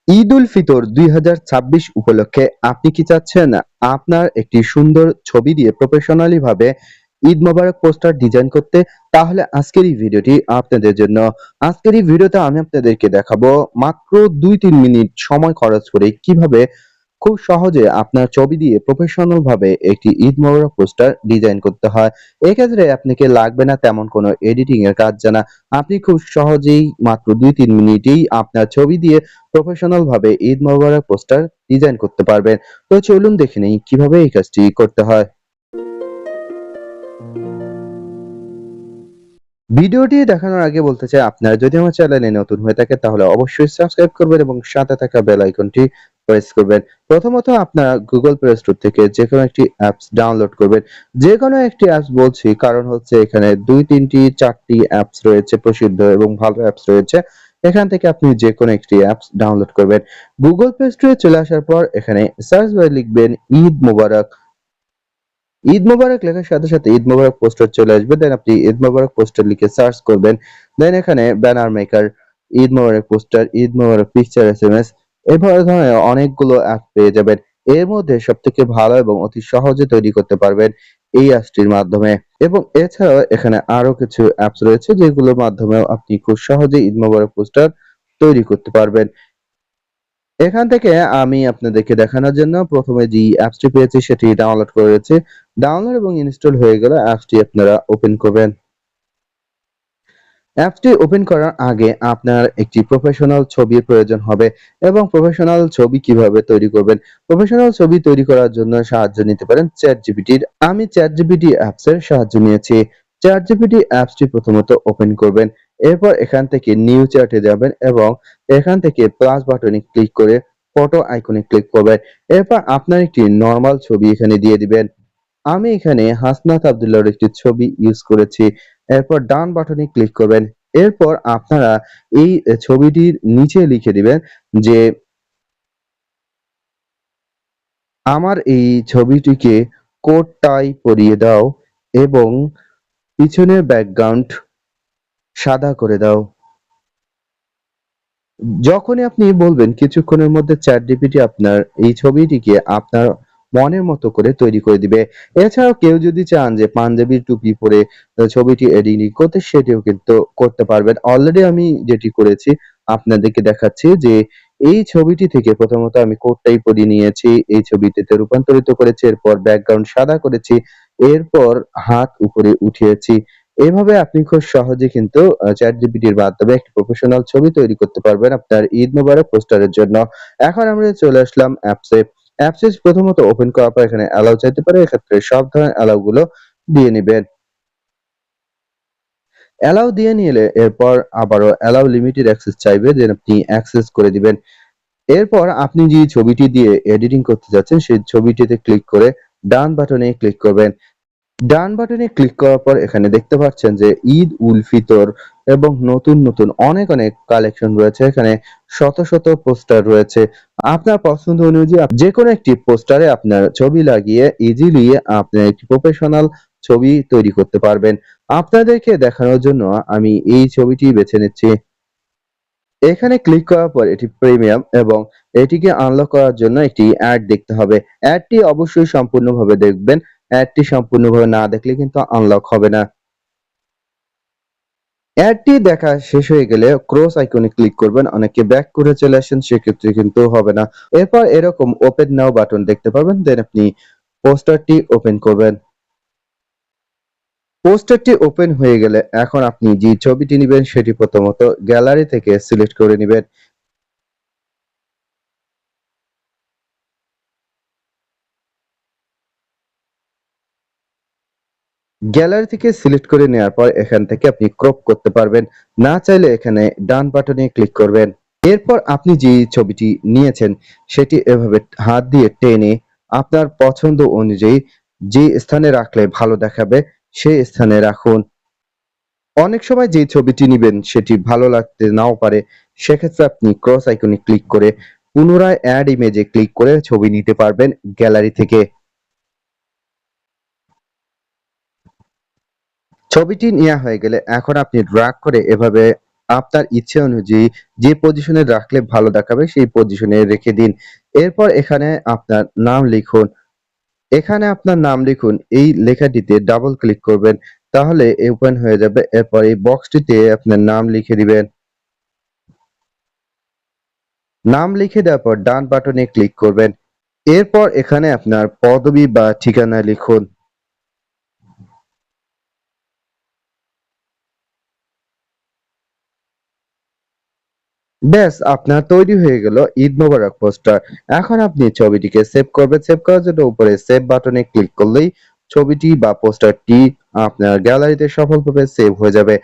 ঈদ উল ফিতর ২০২৬ উপলক্ষে আপনি কি চাচ্ছেন আপনার একটি সুন্দর ছবি দিয়ে প্রফেশনালি ভাবে ঈদ মোবারক পোস্টার ডিজাইন করতে? তাহলে আজকের এই ভিডিওটি আপনাদের জন্য। আজকের এই ভিডিওতে আমি আপনাদেরকে দেখাবো মাত্র ২-৩ মিনিট সময় খরচ করে কিভাবে খুব সহজে আপনার ছবি দিয়ে প্রফেশনাল ভাবে একটি ঈদ মোবারক পোস্টার ডিজাইন করতে হয়। এক্ষেত্রে আপনাকে লাগবে না তেমন কোনো এডিটিং এর কাজ জানা। আপনি খুব সহজেই মাত্র ২-৩ মিনিটেই আপনার ছবি দিয়ে প্রফেশনাল ভাবে ঈদ মোবারক পোস্টার ডিজাইন করতে পারবেন। তো চলুন দেখে নেই কিভাবে এই কাজটি করতে হয়। ভিডিওটি দেখানোর আগে বলতে চাই, আপনারা যদি আমার চ্যানেলে নতুন হয়ে থাকেন তাহলে অবশ্যই সাবস্ক্রাইব করবেন এবং সাথে থাকা বেল আইকনটি প্রেস করবেন। প্রথমত আপনারা গুগল প্লে স্টোর থেকে যেকোনো একটি অ্যাপস ডাউনলোড করবেন। যেকোনো একটি অ্যাপস বলছি কারণ হচ্ছে এখানে ২, ৩টি, ৪টি অ্যাপস রয়েছে প্রসিদ্ধ এবং ভালো অ্যাপস রয়েছে। এখান থেকে আপনি যেকোনো একটি অ্যাপস ডাউনলোড করবেন। গুগল প্লে স্টোরে চলে আসার পর এখানে সার্চ বারে লিখবেন ঈদ মোবারক। ঈদ মোবারক লেখার সাথে সাথে ঈদ মোবারক পোস্টার চলে আসবে। দেন আপনি ঈদ মোবারক পোস্টার লিখে সার্চ করবেন। দেন এখানে ব্যানার মেকার, ঈদ মোবারক পোস্টার, ঈদ মোবারক পিকচার এসএমএস ধরনের অনেকগুলো অ্যাপ পেয়ে যাবেন। এর মধ্যে সবথেকে ভালো এবং অতি সহজে তৈরি করতে পারবেন এই অ্যাপসটির মাধ্যমে। এবং এছাড়াও এখানে আরো কিছু অ্যাপস রয়েছে যেগুলোর মাধ্যমেও আপনি খুব সহজেই ঈদ মোবারক পোস্টার তৈরি করতে পারবেন। এখান থেকে আমি আপনাদেরকে দেখানোর জন্য ১ম এ যেই অ্যাপসটি পেয়েছি সেটি ডাউনলোড করেছি। ডাউনলোড এবং ইনস্টল হয়ে গেলে অ্যাপসটি আপনারা ওপেন করবেন। অ্যাপসটি ওপেন করার আগে আপনার একটি প্রফেশনাল ছবির প্রয়োজন হবে এবং প্রফেশনাল ছবি কিভাবে তৈরি করবেন? প্রফেশনাল ছবি তৈরি করার জন্য সাহায্য নিতে পারেন ChatGPT-র। আমি ChatGPT অ্যাপসের সাহায্য নিয়েছি। ChatGPT অ্যাপসটি প্রথমত ওপেন করবেন। এরপর এখান থেকে নিউ চ্যাটে যাবেন এবং এখান থেকে প্লাস বাটনে ক্লিক করে ফটো আইকনে ক্লিক করবেন। এরপর আপনার একটি নরমাল ছবি এখানে দিয়ে দিবেন। আমি এখানে হাসনাত আব্দুল্লাহর একটি ছবি ইউজ করেছি। এরপর ডান বাটনে ক্লিক করবেন। এরপর আপনারা এই ছবিটির নিচে লিখে দিবেন যে, "আমার এই ছবিটিকে কোট টাই পরিয়ে দাও এবং পিছনের ব্যাকগ্রাউন্ড সাদা করে দাও।" যখনই আপনি বলবেন কিছুক্ষণের মধ্যে ChatGPT আপনার এই ছবিটিকে আপনার মনের মতো করে তৈরি করে দিবে। এছাড়াও কেউ যদি চান যে পাঞ্জাবির টুপি পরে ছবিটি এডিটিং করতে সেটিও কিন্তু করতে পারবেন। অলরেডি আমি যেটি করেছি আপনাদেরকে দেখাচ্ছি যে এই ছবিটি থেকে প্রথমত আমি কোটটাই পরিয়ে নিয়েছি। এই ছবিটিতে রূপান্তরিত করেছি। এরপর ব্যাকগ্রাউন্ড সাদা করেছি। এরপর হাত উপরে উঠিয়েছি। এভাবে আপনি খুব সহজে কিন্তু ChatGPT এর মাধ্যমে একটি প্রফেশনাল ছবি তৈরি করতে পারবেন আপনার ঈদ মোবারক পোস্টারের জন্য। এখন আমরা চলে আসলাম অ্যাপসে। অ্যাপসে প্রথমত ওপেন করার পর এখানে অ্যালাউ চাইতে পারে। এক্ষেত্রে সব ধরনের অ্যালাউ গুলো দিয়ে নিবেন। অ্যালাউ দিয়ে নিলে এরপর আবারও অ্যালাউ লিমিটেড অ্যাক্সেস চাইবে, দেন আপনি অ্যাক্সেস করে দিবেন। এরপর আপনি যে ছবিটি দিয়ে এডিটিং করতে যাচ্ছেন সেই ছবিটিতে ক্লিক করে ডান বাটনে ক্লিক করবেন। ডান বাটনে ক্লিক করার পর এখানে দেখতে পাচ্ছেন যে ঈদ উল ফিতর এবং নতুন অনেক কালেকশন রয়েছে। এখানে শত পোস্টার রয়েছে। আপনার পছন্দ অনুযায়ী যেকোনো একটি পোস্টারে আপনার ছবি লাগিয়ে ইজিলি আপনি একটি প্রফেশনাল ছবি তৈরি করতে পারবেন। আপনাদেরকে দেখানোর জন্য আমি এই ছবিটি বেছে নিচ্ছি। এখানে ক্লিক করার পর এটি প্রিমিয়াম এবং এটিকে আনলক করার জন্য একটি অ্যাড দেখতে হবে। অ্যাডটি অবশ্যই সম্পূর্ণভাবে দেখবেন। অ্যাডটি সম্পূর্ণভাবে না দেখলে কিন্তু আনলক হবে না। অ্যাডটি দেখা শেষ হয়ে গেলে ক্রস আইকনে ক্লিক করবেন। অনেকে ব্যাক করে চলে আসেন, সেক্ষেত্রে কিন্তু হবে না। এরপর এরকম ওপেন নাও বাটন দেখতে পাবেন। দেন আপনি পোস্টারটি ওপেন করবেন। পোস্টারটি ওপেন হয়ে গেলে এখন আপনি যে ছবিটি নিবেন সেটি প্রথমত গ্যালারি থেকে সিলেক্ট করে নিবেন। গ্যালারি থেকে সিলেক্ট করে নেওয়ার পর এখান থেকে আপনি ক্রপ করতে পারবেন। না চাইলে এখানে ডান বাটনে ক্লিক করবেন। এরপর আপনি যে ছবিটি নিয়েছেন সেটি এভাবে হাত দিয়ে টেনে আপনার পছন্দ অনুযায়ী যে স্থানে রাখলে ভালো দেখাবে সেই স্থানে রাখুন। অনেক সময় যে ছবিটি নিবেন সেটি ভালো লাগতে নাও পারে। সেক্ষেত্রে আপনি ক্রস আইকনে ক্লিক করে পুনরায় অ্যাড ইমেজে ক্লিক করে ছবি নিতে পারবেন গ্যালারি থেকে। ছবিটি নেয়া হয়ে গেলে এখন আপনি ড্র্যাগ করে এভাবে আপনার ইচ্ছে অনুযায়ী যে পজিশনে রাখলে ভালো দেখাবে সেই পজিশনে রেখে দিন। এরপর এখানে আপনার নাম লিখুন। এখানে আপনার নাম লিখুন। এই লেখাটিতে ডাবল ক্লিক করবেন। তাহলে ওপেন হয়ে যাবে। এরপর এই বক্সটিতে আপনার নাম লিখে দিবেন। নাম লিখে দেওয়ার পর ডান বাটনে ক্লিক করবেন। এরপর এখানে আপনার পদবি বা ঠিকানা লিখুন। ব্যাস আপনার তৈরি হয়ে গেল ঈদ মোবারক পোস্টার। এখন আপনি ছবিটিকে সেভ করবেন। সেভ করার জন্য উপরে সেভ বাটনে ক্লিক করলেই ছবিটি বা পোস্টারটি আপনার গ্যালারিতে সফলভাবে সেভ হয়ে যাবে।